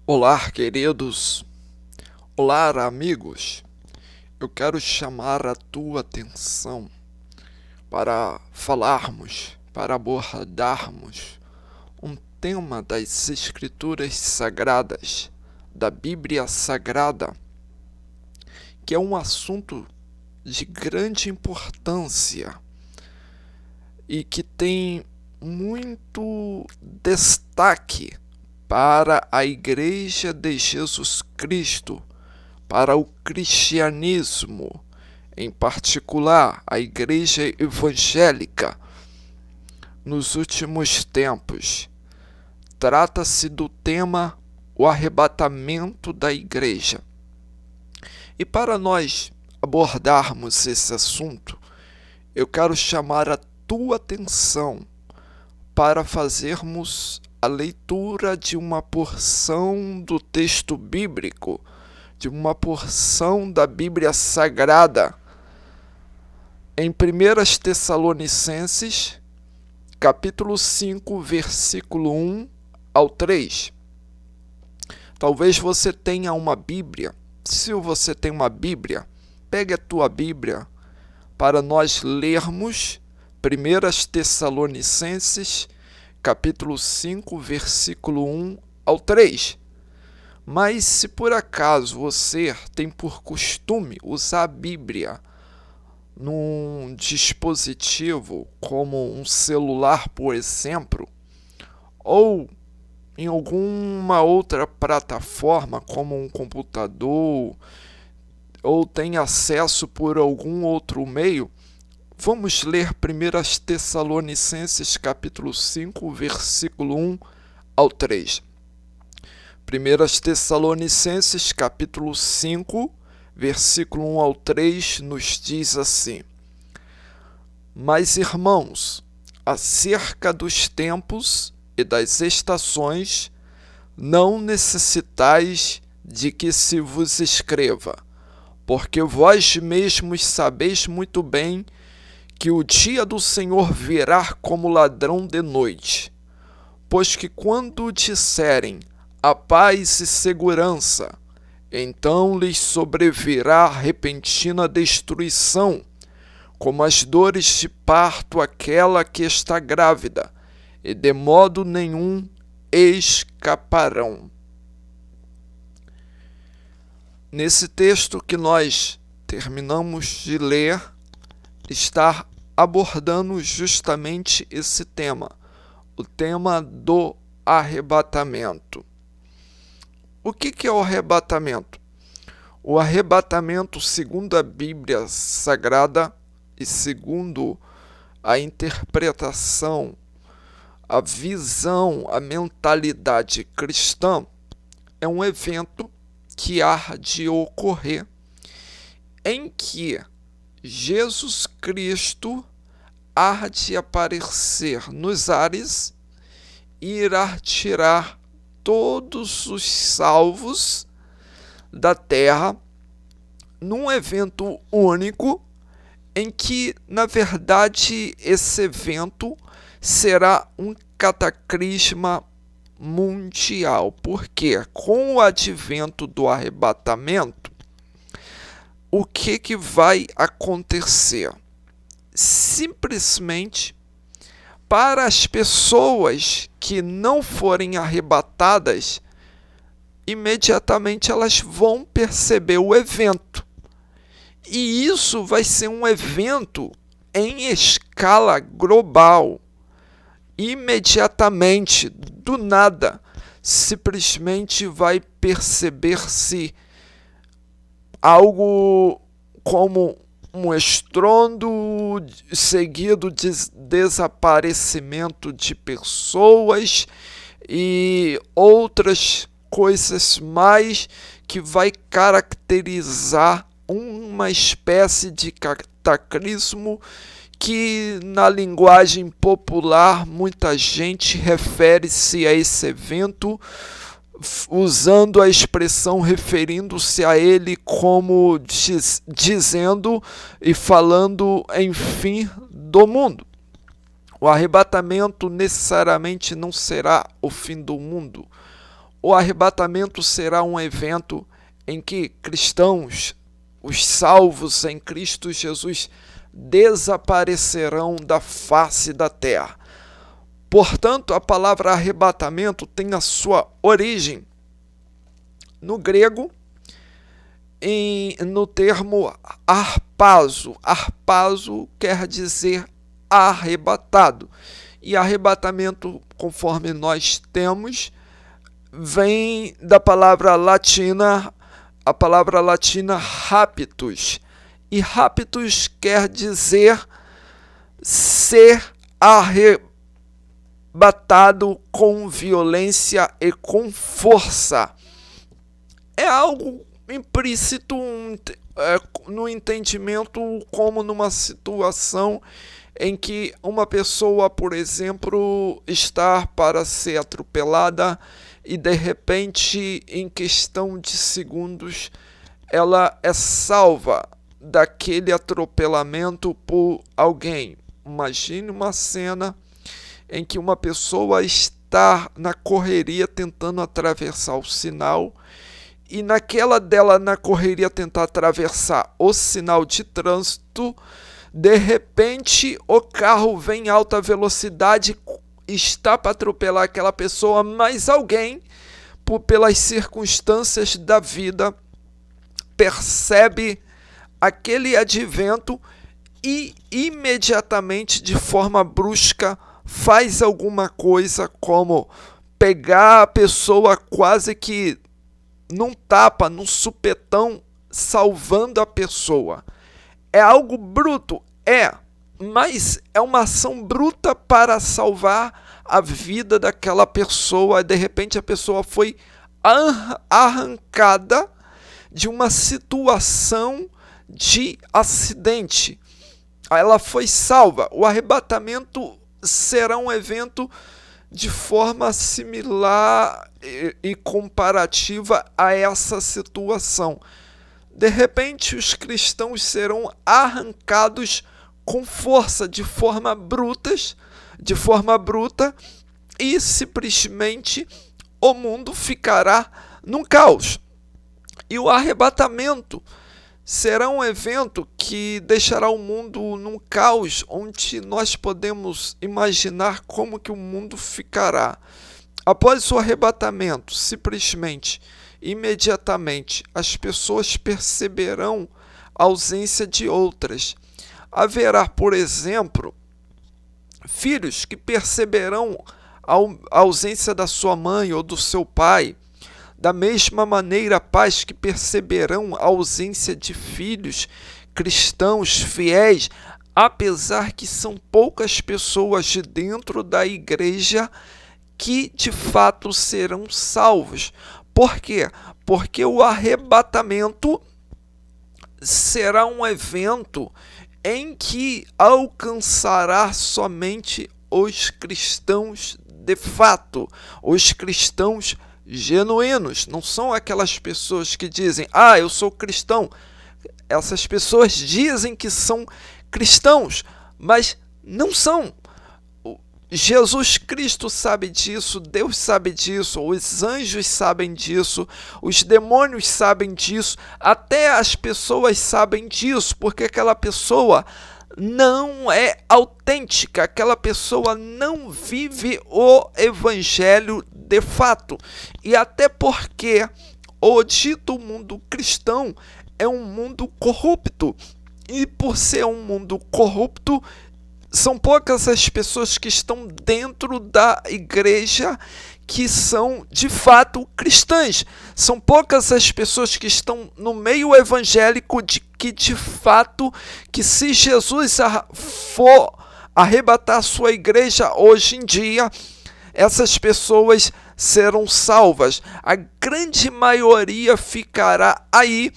Olá, queridos. Olá, amigos. Eu quero chamar a tua atenção para falarmos, para abordarmos um tema das Escrituras Sagradas, da Bíblia Sagrada, que é um assunto de grande importância e que tem muito destaque para a Igreja de Jesus Cristo, para o cristianismo, em particular a Igreja Evangélica, nos últimos tempos. Trata-se do tema o arrebatamento da Igreja. E para nós abordarmos esse assunto, eu quero chamar a tua atenção para fazermos a leitura de uma porção do texto bíblico, de uma porção da Bíblia Sagrada, em 1 Tessalonicenses, capítulo 5, versículo 1 ao 3. Talvez você tenha uma Bíblia. Se você tem uma Bíblia, pegue a tua Bíblia para nós lermos 1 Tessalonicenses, capítulo 5, versículo 1 ao 3. Mas se por acaso você tem por costume usar a Bíblia num dispositivo como um celular, por exemplo, ou em alguma outra plataforma como um computador, ou tem acesso por algum outro meio, vamos ler 1 Tessalonicenses capítulo 5, versículo 1 ao 3. 1 Tessalonicenses capítulo 5, versículo 1 ao 3 nos diz assim: Mas, irmãos, acerca dos tempos e das estações, não necessitais de que se vos escreva, porque vós mesmos sabeis muito bem que o dia do Senhor virá como ladrão de noite. Pois que quando disserem a paz e segurança, então lhes sobrevirá repentina destruição, como as dores de parto àquela que está grávida, e de modo nenhum escaparão. Nesse texto que nós terminamos de ler, está abordando justamente esse tema, o tema do arrebatamento. O que é o arrebatamento? O arrebatamento, segundo a Bíblia Sagrada e segundo a interpretação, a visão, a mentalidade cristã, é um evento que há de ocorrer em que Jesus Cristo há de aparecer nos ares e irá tirar todos os salvos da terra num evento único em que, na verdade, esse evento será um cataclisma mundial, porque com o advento do arrebatamento, o que vai acontecer? Simplesmente, para as pessoas que não forem arrebatadas, imediatamente elas vão perceber o evento. E isso vai ser um evento em escala global. Imediatamente, do nada, simplesmente vai perceber-se algo como um estrondo seguido de desaparecimento de pessoas e outras coisas mais que vai caracterizar uma espécie de cataclismo que na linguagem popular muita gente refere-se a esse evento usando a expressão referindo-se a ele como dizendo e falando em fim do mundo. O arrebatamento necessariamente não será o fim do mundo. o arrebatamento será um evento em que cristãos, os salvos em Cristo Jesus, desaparecerão da face da terra. Portanto, a palavra arrebatamento tem a sua origem no grego, no termo harpazo. Harpazo quer dizer arrebatado. E arrebatamento, conforme nós temos, vem da palavra latina, a palavra latina raptus. E raptus quer dizer ser arrebatado com violência e com força. É algo implícito no entendimento, como numa situação em que uma pessoa, por exemplo, está para ser atropelada e de repente, em questão de segundos, ela é salva daquele atropelamento por alguém. Imagine uma cena em que uma pessoa está na correria tentando atravessar o sinal, e naquela dela na correria tentar atravessar o sinal de trânsito, de repente o carro vem em alta velocidade, está para atropelar aquela pessoa, mas alguém, pelas circunstâncias da vida, percebe aquele advento e imediatamente, de forma brusca, faz alguma coisa, como pegar a pessoa quase que num tapa, num supetão, salvando a pessoa. É algo bruto? Mas é uma ação bruta para salvar a vida daquela pessoa. De repente a pessoa foi arrancada de uma situação de acidente. Ela foi salva. O arrebatamento será um evento de forma similar e comparativa a essa situação. De repente, os cristãos serão arrancados com força, de forma bruta, e simplesmente o mundo ficará num caos. E o arrebatamento será um evento que deixará o mundo num caos, onde nós podemos imaginar como que o mundo ficará. Após o arrebatamento, simplesmente, imediatamente, as pessoas perceberão a ausência de outras. Haverá, por exemplo, filhos que perceberão a ausência da sua mãe ou do seu pai. Da mesma maneira, pais que perceberão a ausência de filhos cristãos fiéis, apesar que são poucas pessoas de dentro da igreja que de fato serão salvos. Por quê? Porque o arrebatamento será um evento em que alcançará somente os cristãos de fato, os cristãos genuínos. Não são aquelas pessoas que dizem, eu sou cristão. Essas pessoas dizem que são cristãos, mas não são. Jesus Cristo sabe disso, Deus sabe disso, os anjos sabem disso, os demônios sabem disso, até as pessoas sabem disso, porque aquela pessoa não é autêntica, aquela pessoa não vive o evangelho de fato. E até porque o dito mundo cristão é um mundo corrupto, e por ser um mundo corrupto, são poucas as pessoas que estão dentro da igreja que são de fato cristãs. São poucas as pessoas que estão no meio evangélico que de fato, que se Jesus for arrebatar a sua igreja hoje em dia, essas pessoas serão salvas. A grande maioria ficará aí,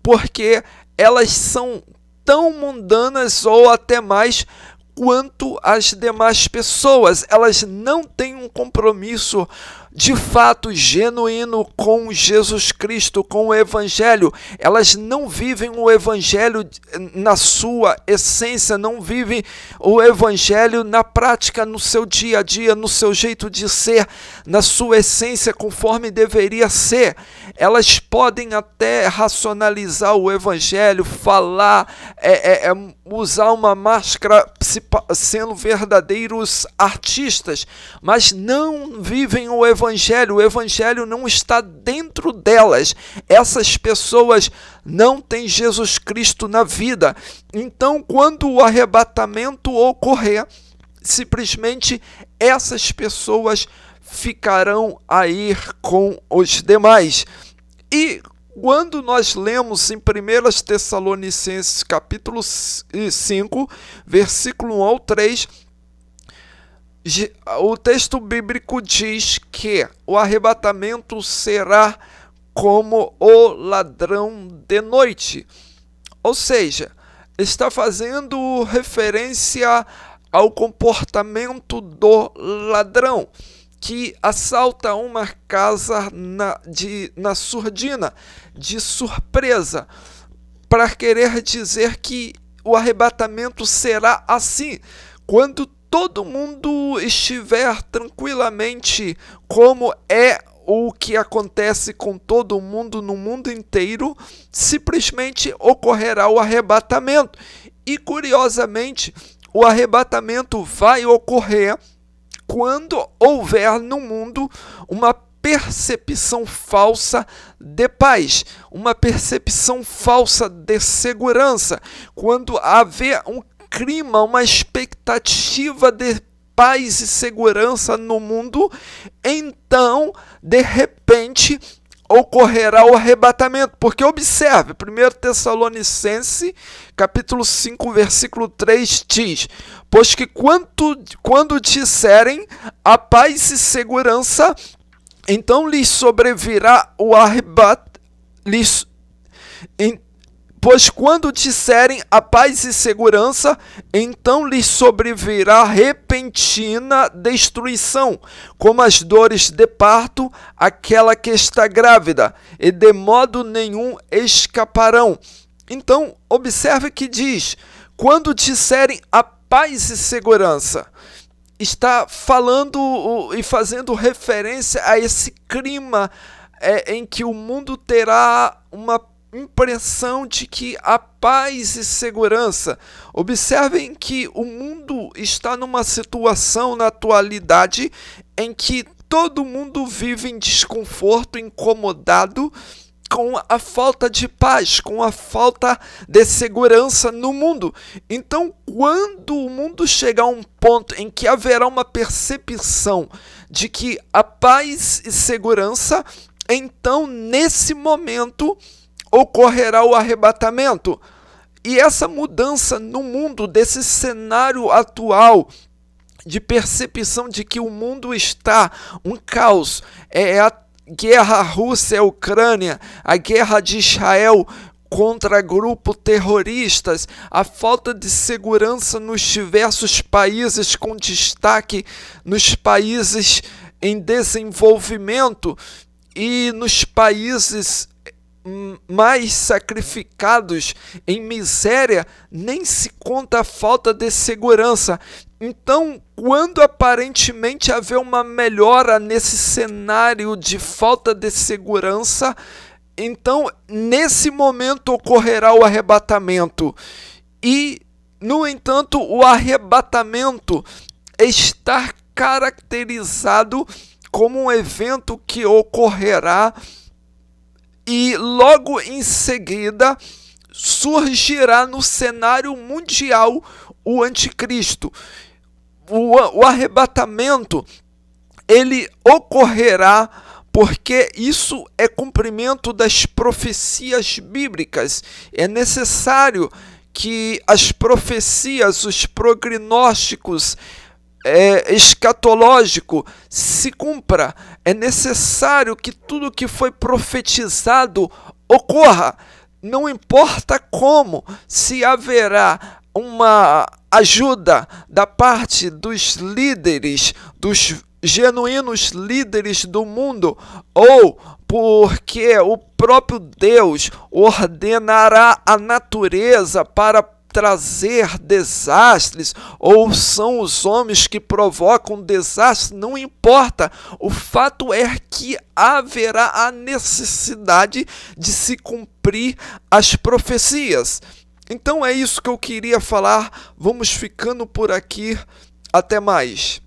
porque elas são tão mundanas ou até mais quanto as demais pessoas. Elas não têm um compromisso de fato genuíno com Jesus Cristo, com o Evangelho. Elas não vivem o Evangelho na sua essência, não vivem o Evangelho na prática, no seu dia a dia, no seu jeito de ser, na sua essência, conforme deveria ser. Elas podem até racionalizar o Evangelho, falar, usar uma máscara, sendo verdadeiros artistas, mas não vivem o Evangelho não está dentro delas. Essas pessoas não têm Jesus Cristo na vida. Então, quando o arrebatamento ocorrer, simplesmente essas pessoas ficarão a ir com os demais. E quando nós lemos em 1 Tessalonicenses capítulo 5, versículo 1 ao 3, o texto bíblico diz que o arrebatamento será como o ladrão de noite. Ou seja, está fazendo referência ao comportamento do ladrão que assalta uma casa na surdina, de surpresa, para querer dizer que o arrebatamento será assim, quando todo mundo estiver tranquilamente, como é o que acontece com todo mundo no mundo inteiro, simplesmente ocorrerá o arrebatamento. E, curiosamente, o arrebatamento vai ocorrer quando houver no mundo uma percepção falsa de paz, uma percepção falsa de segurança, quando haver um clima, uma expectativa de paz e segurança no mundo, então, de repente, ocorrerá o arrebatamento. Porque observe, 1 Tessalonicenses, capítulo 5, versículo 3 diz: pois que quando disserem a paz e segurança, então lhes sobrevirá o arrebatamento. Pois quando disserem a paz e segurança, então lhes sobrevirá repentina destruição, como as dores de parto, aquela que está grávida, e de modo nenhum escaparão. Então, observe que diz, quando disserem a paz e segurança, está falando e fazendo referência a esse clima em que o mundo terá uma impressão de que há paz e segurança. Observem que o mundo está numa situação na atualidade em que todo mundo vive em desconforto, incomodado com a falta de paz, com a falta de segurança no mundo. Então, quando o mundo chegar a um ponto em que haverá uma percepção de que há paz e segurança, então, nesse momento, ocorrerá o arrebatamento. E essa mudança no mundo, desse cenário atual de percepção de que o mundo está um caos, a guerra Rússia-Ucrânia, a guerra de Israel contra grupos terroristas, a falta de segurança nos diversos países, com destaque nos países em desenvolvimento e nos países mais sacrificados em miséria, nem se conta a falta de segurança. Então, quando aparentemente haver uma melhora nesse cenário de falta de segurança, então nesse momento ocorrerá o arrebatamento. E, no entanto, o arrebatamento está caracterizado como um evento que ocorrerá e logo em seguida surgirá no cenário mundial o anticristo. O arrebatamento, ele ocorrerá porque isso é cumprimento das profecias bíblicas. É necessário que as profecias, os prognósticos escatológico se cumpra. É necessário que tudo que foi profetizado ocorra. Não importa como, se haverá uma ajuda da parte dos líderes, dos genuínos líderes do mundo, ou porque o próprio Deus ordenará a natureza para trazer desastres, ou são os homens que provocam desastres, não importa. O fato é que haverá a necessidade de se cumprir as profecias. Então é isso que eu queria falar. Vamos ficando por aqui. Até mais.